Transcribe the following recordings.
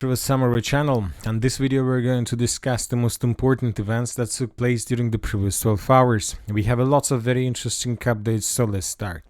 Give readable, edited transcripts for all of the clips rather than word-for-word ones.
To a summary channel, and this video we're going to discuss the most important events that took place during the previous 12 hours. We have a lots of very interesting updates, so let's start.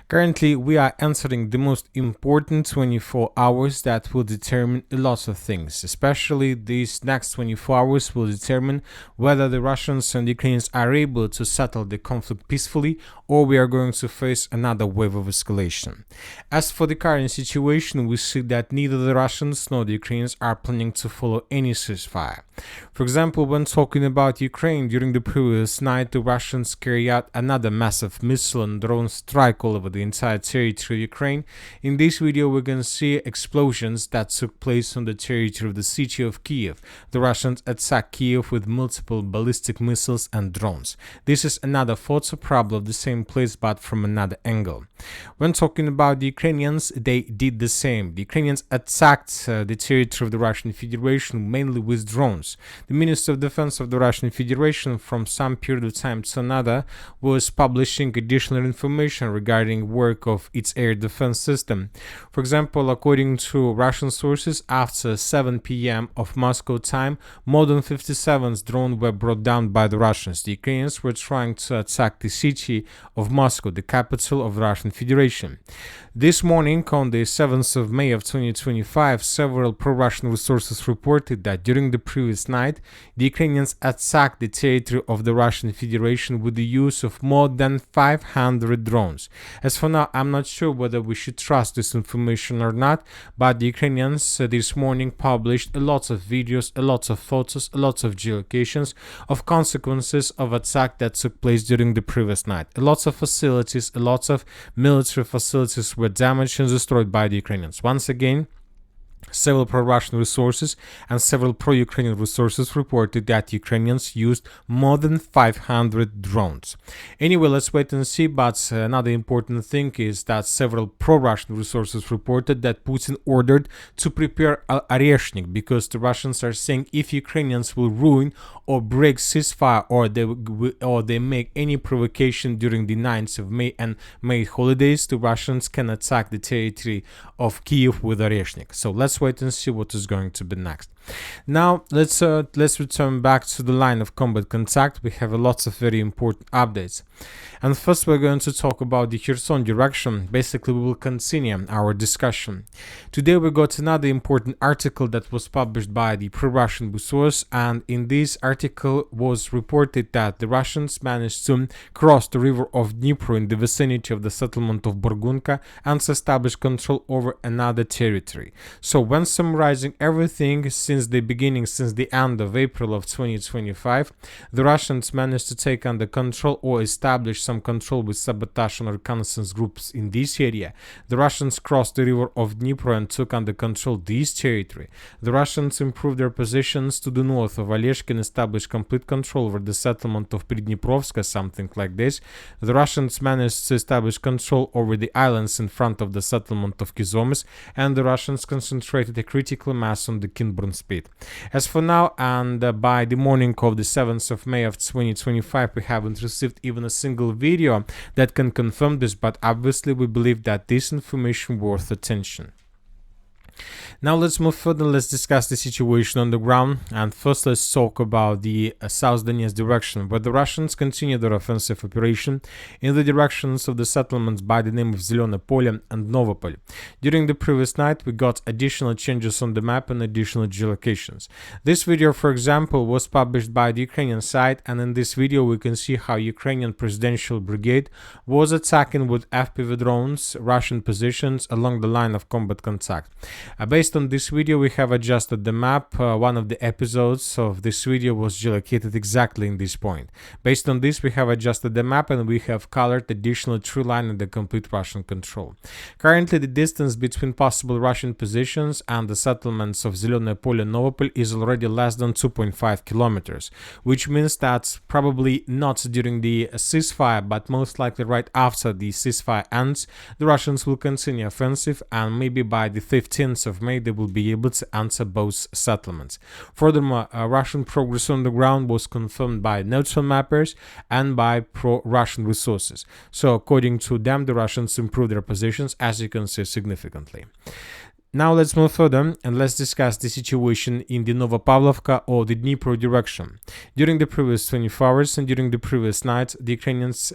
Currently, we are answering the most important 24 hours that will determine a lot of things. Especially these next 24 hours will determine whether the Russians and Ukrainians are able to settle the conflict peacefully or we are going to face another wave of escalation. As for the current situation, we see that neither the Russians nor the Ukrainians are planning to follow any ceasefire. For example, when talking about Ukraine, during the previous night, the Russians carried out another massive missile and drone strike all over the entire territory of Ukraine. In this video, we're going to see explosions that took place on the territory of the city of Kiev. The Russians attacked Kiev with multiple ballistic missiles and drones. This is another photo, probably of the same place but from another angle. When talking about the Ukrainians, they did the same. The Ukrainians attacked the territory of the Russian Federation mainly with drones. The Minister of Defense of the Russian Federation from some period of time to another was publishing additional information regarding work of its air defense system. For example, according to Russian sources, after 7 p.m. of Moscow time, more than 57 drones were brought down by the Russians. The Ukrainians were trying to attack the city of Moscow, the capital of the Russian Federation. This morning, on the 7th of May of 2025, several pro-Russian resources reported that during the previous night, the Ukrainians attacked the territory of the Russian Federation with the use of more than 500 drones. As for now, I'm not sure whether we should trust this information or not, but the Ukrainians this morning published a lot of videos, a lot of photos, a lot of geolocations of consequences of attack that took place during the previous night. A lot of facilities, a lot of military facilities were damaged and destroyed by the Ukrainians. Once again, several pro-Russian resources and several pro-Ukrainian resources reported that Ukrainians used more than 500 drones. Anyway, let's wait and see, but another important thing is that several pro-Russian resources reported that Putin ordered to prepare Oreshnik because the Russians are saying if Ukrainians will ruin or break ceasefire or they make any provocation during the 9th of May and May holidays, the Russians can attack the territory of Kiev with Oreshnik. So let's wait and see what is going to be next. Now let's return back to the line of combat contact. We have lots of very important updates, and first we're going to talk about the Kherson direction. Basically, we will continue our discussion. Today we got another important article that was published by the pro-Russian source, and in this article was reported that the Russians managed to cross the river of Dnipro in the vicinity of the settlement of Burgunka and to establish control over another territory. So when summarizing everything since the end of April of 2025, the Russians managed to take under control or establish some control with sabotage and reconnaissance groups in this area. The Russians crossed the river of Dnipro and took under control this territory. The Russians improved their positions to the north of Oleshk and established complete control over the settlement of Pridniprovska, something like this. The Russians managed to establish control over the islands in front of the settlement of Kyzomys, and the Russians concentrated a critical mass on the Kinburn Spit. As for now, and by the morning of the 7th of May of 2025, we haven't received even a single video that can confirm this, but obviously we believe that this information worth attention. Now let's move further, let's discuss the situation on the ground, and first let's talk about the South Donetsk direction, where the Russians continue their offensive operation in the directions of the settlements by the name of Zelene Polye and Novopol. During the previous night, we got additional changes on the map and additional geolocations. This video, for example, was published by the Ukrainian side, and in this video we can see how Ukrainian Presidential Brigade was attacking with FPV drones Russian positions along the line of combat contact. Based on this video, we have adjusted the map. One of the episodes of this video was geolocated exactly in this point. Based on this, we have adjusted the map and we have colored additional true line in the complete Russian control. Currently, the distance between possible Russian positions and the settlements of Zelene Polye and Novopol is already less than 2.5 kilometers, which means that probably not during the ceasefire, but most likely right after the ceasefire ends, the Russians will continue offensive, and maybe by the 15th of May they will be able to answer both settlements. Furthermore, Russian progress on the ground was confirmed by neutral mappers and by pro-Russian resources. So according to them, the Russians improved their positions, as you can see, significantly. Now let's move further and let's discuss the situation in the Novopavlovka or the Dnipro direction. During the previous 24 hours and during the previous night, the Ukrainians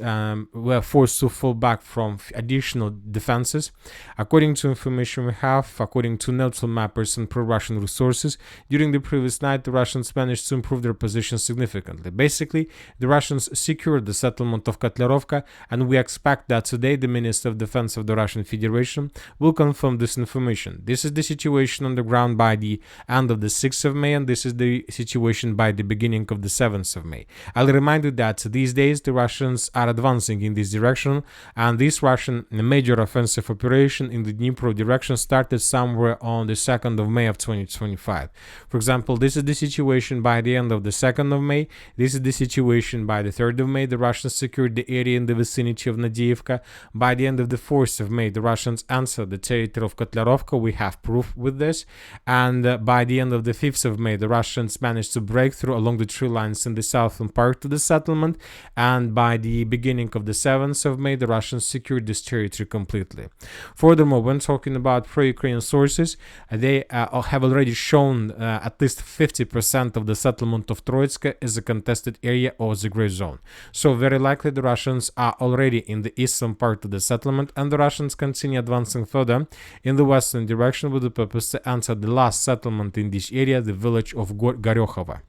were forced to fall back from additional defenses. According to information we have, according to neutral mappers and pro-Russian resources, during the previous night the Russians managed to improve their position significantly. Basically, the Russians secured the settlement of Kotlerovka, and we expect that today the Minister of Defense of the Russian Federation will confirm this information. This is the situation on the ground by the end of the 6th of May, and this is the situation by the beginning of the 7th of May. I'll remind you that these days the Russians are advancing in this direction, and this Russian major offensive operation in the Dnipro direction started somewhere on the 2nd of May of 2025. For example, this is the situation by the end of the 2nd of May. This is the situation by the 3rd of May. The Russians secured the area in the vicinity of Nadiivka. By the end of the 4th of May, the Russians answered the territory of Kotlerovka. We have proof with this. And by the end of the 5th of May, the Russians managed to break through along the tree lines in the southern part of the settlement. And by the beginning of the 7th of May, the Russians secured this territory completely. Furthermore, when talking about pro-Ukrainian sources, they have already shown at least 50% of the settlement of Troitska as a contested area or the gray zone. So very likely the Russians are already in the eastern part of the settlement, and the Russians continue advancing further in the western direction with the purpose to enter the last settlement in this area, the village of Goryokhovo.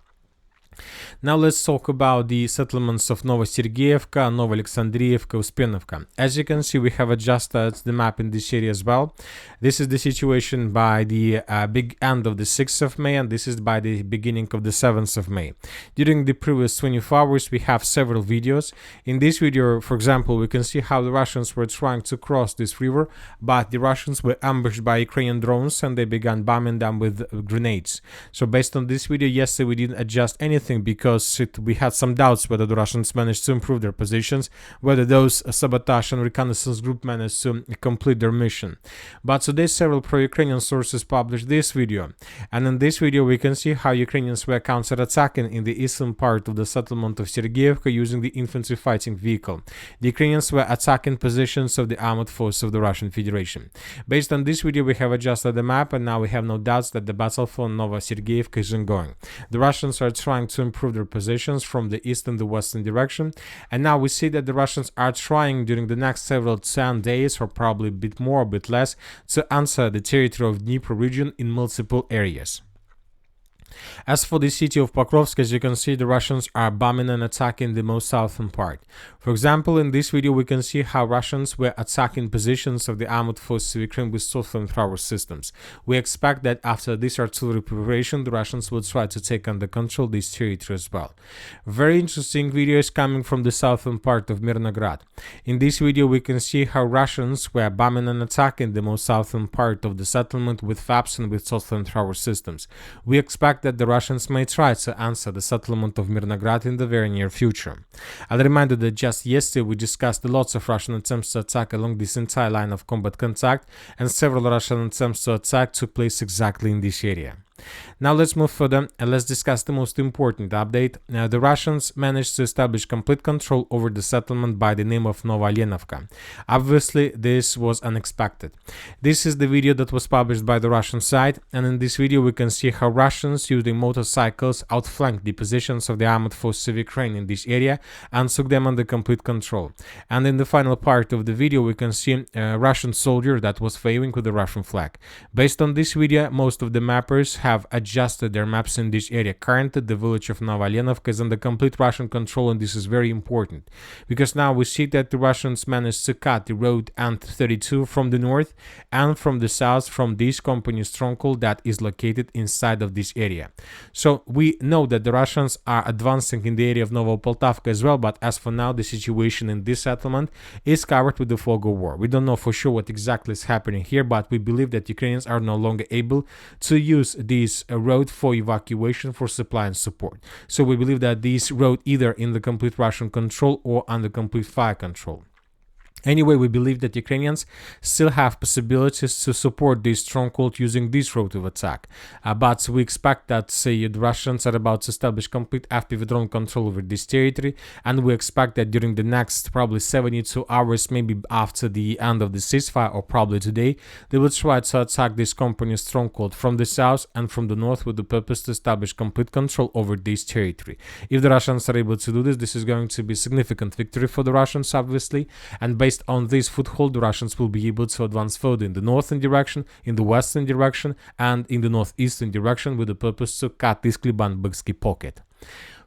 Now let's talk about the settlements of Novosergeyevka, Novoalexandriivka, Uspenovka. As you can see, we have adjusted the map in this area as well. This is the situation by the big end of the 6th of May, and this is by the beginning of the 7th of May. During the previous 24 hours, we have several videos. In this video, for example, we can see how the Russians were trying to cross this river, but the Russians were ambushed by Ukrainian drones and they began bombing them with grenades. So based on this video, yesterday we didn't adjust anything because we had some doubts whether the Russians managed to improve their positions, whether those sabotage and reconnaissance group managed to complete their mission. But today several pro-Ukrainian sources published this video, and in this video we can see how Ukrainians were counter-attacking in the eastern part of the settlement of Sergeyevka using the infantry fighting vehicle. The Ukrainians were attacking positions of the armored force of the Russian Federation. Based on this video we have adjusted the map, and now we have no doubts that the battle for Novosergeyevka is ongoing. The Russians are trying to improve their positions from the east and the western direction, and now we see that the Russians are trying during the next several 10 days or probably a bit more, a bit less, to answer the territory of Dnipro region in multiple areas. As for the city of Pokrovsk, as you can see, the Russians are bombing and attacking the most southern part. For example, in this video we can see how Russians were attacking positions of the armored forces of Ukraine with southern power systems. We expect that after this artillery preparation, the Russians will try to take under control this territory as well. Very interesting video is coming from the southern part of Mirnograd. In this video we can see how Russians were bombing and attacking the most southern part of the settlement with FAPs and with southern power systems. We expect that the Russians may try to answer the settlement of Mirnograd in the very near future. I'll remind you that just yesterday we discussed lots of Russian attempts to attack along this entire line of combat contact, and several Russian attempts to attack took place exactly in this area. Now let's move further and let's discuss the most important update. The Russians managed to establish complete control over the settlement by the name of Novoalenovka. Obviously, this was unexpected. This is the video that was published by the Russian side, and in this video we can see how Russians using motorcycles outflanked the positions of the armored forces of Ukraine in this area and took them under complete control. And in the final part of the video we can see a Russian soldier that was waving with the Russian flag. Based on this video, most of the mappers have adjusted their maps in this area. Currently, the village of Novoalenovka is under complete Russian control, and this is very important because now we see that the Russians managed to cut the road N32 from the north and from the south from this company stronghold that is located inside of this area. So we know that the Russians are advancing in the area of Novopoltavka as well, but as for now the situation in this settlement is covered with the fog of war. We don't know for sure what exactly is happening here, but we believe that Ukrainians are no longer able to use this road for evacuation, for supply and support. So we believe that this road either in the complete Russian control or under complete fire control. Anyway, we believe that Ukrainians still have possibilities to support this stronghold using this route of attack. But we expect that the Russians are about to establish complete FPV-drone control over this territory, and we expect that during the next probably 72 hours, maybe after the end of the ceasefire or probably today, they will try to attack this company's stronghold from the south and from the north with the purpose to establish complete control over this territory. If the Russians are able to do this, this is going to be a significant victory for the Russians, obviously, and based on this foothold, the Russians will be able to advance further in the northern direction, in the western direction, and in the northeastern direction with the purpose to cut this Kliban-Byksky pocket.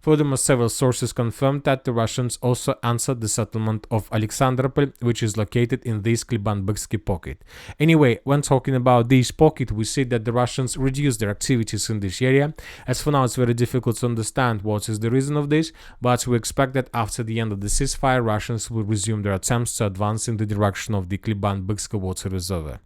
Furthermore, several sources confirmed that the Russians also answered the settlement of Alexandropol, which is located in this Kliban-Byksky pocket. Anyway, when talking about this pocket, we see that the Russians reduced their activities in this area. As for now, it's very difficult to understand what is the reason of this, but we expect that after the end of the ceasefire, Russians will resume their attempts to advance in the direction of the Kliban-Byksky water reservoir.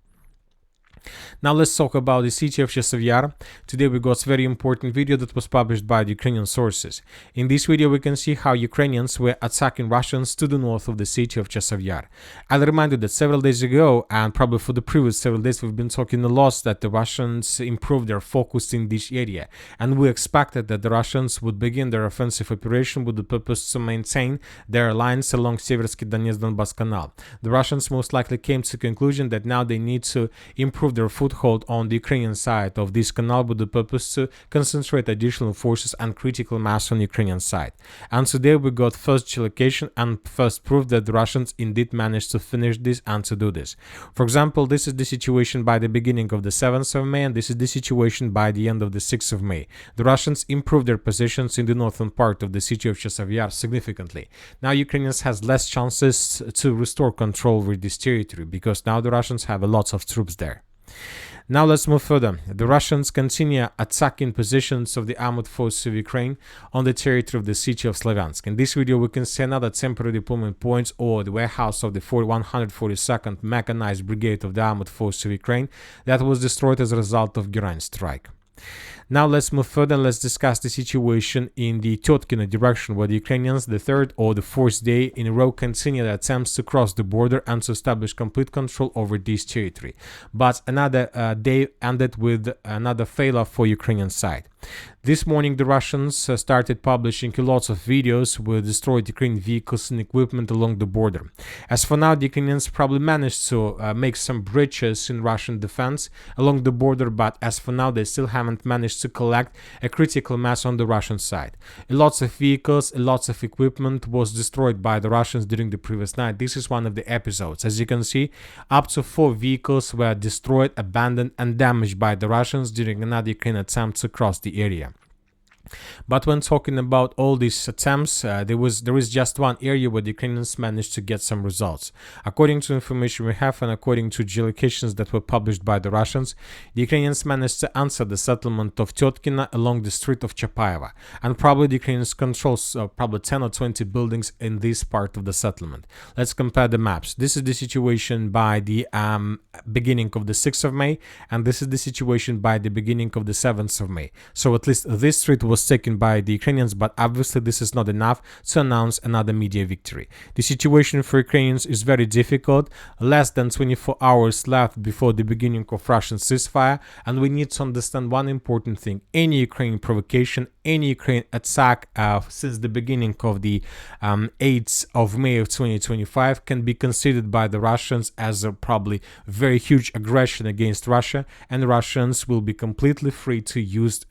Now let's talk about the city of Chasiv Yar. Today we got a very important video that was published by the Ukrainian sources. In this video we can see how Ukrainians were attacking Russians to the north of the city of Chasiv Yar. I'll remind you that several days ago, and probably for the previous several days, we've been talking a lot that the Russians improved their focus in this area, and we expected that the Russians would begin their offensive operation with the purpose to maintain their lines along Seversky Donetsk-Donbass Canal. The Russians most likely came to the conclusion that now they need to improve their foothold on the Ukrainian side of this canal with the purpose to concentrate additional forces and critical mass on the Ukrainian side. And today we got first geolocation and first proof that the Russians indeed managed to finish this and to do this. For example, this is the situation by the beginning of the 7th of May, and this is the situation by the end of the 6th of May. The Russians improved their positions in the northern part of the city of Chasiv Yar significantly. Now Ukrainians has less chances to restore control over this territory because now the Russians have a lot of troops there. Now let's move further. The Russians continue attacking positions of the armored forces of Ukraine on the territory of the city of Slavyansk. In this video we can see another temporary deployment point or the warehouse of the 142nd Mechanized Brigade of the armored forces of Ukraine that was destroyed as a result of Geraint strike. Now let's move further and let's discuss the situation in the Tyotkino direction, where the Ukrainians, the third or the fourth day in a row, continue their attempts to cross the border and to establish complete control over this territory. But another day ended with another failure for Ukrainian side. This morning the Russians started publishing lots of videos with destroyed Ukrainian vehicles and equipment along the border. As for now, the Ukrainians probably managed to make some breaches in Russian defense along the border, but as for now they still haven't managed to collect a critical mass on the Russian side. Lots of vehicles, lots of equipment was destroyed by the Russians during the previous night. This is one of the episodes. As you can see, up to 4 vehicles were destroyed, abandoned and damaged by the Russians during another Ukrainian attempt to cross the area. But when talking about all these attempts, there is just one area where the Ukrainians managed to get some results. According to information we have and according to geolocations that were published by the Russians, the Ukrainians managed to answer the settlement of Tyotkina along the street of Chapaeva, and probably the Ukrainians control probably 10 or 20 buildings in this part of the settlement. Let's compare the maps. This is the situation by the beginning of the 6th of May, and this is the situation by the beginning of the 7th of May. So at least this street was taken by the Ukrainians, but obviously this is not enough to announce another media victory. The situation for Ukrainians is very difficult. Less than 24 hours left before the beginning of Russian ceasefire, and we need to understand one important thing. Any Ukrainian provocation, any Ukrainian attack since the beginning of the 8th of May of 2025 can be considered by the Russians as a probably very huge aggression against Russia, and Russians will be completely free to use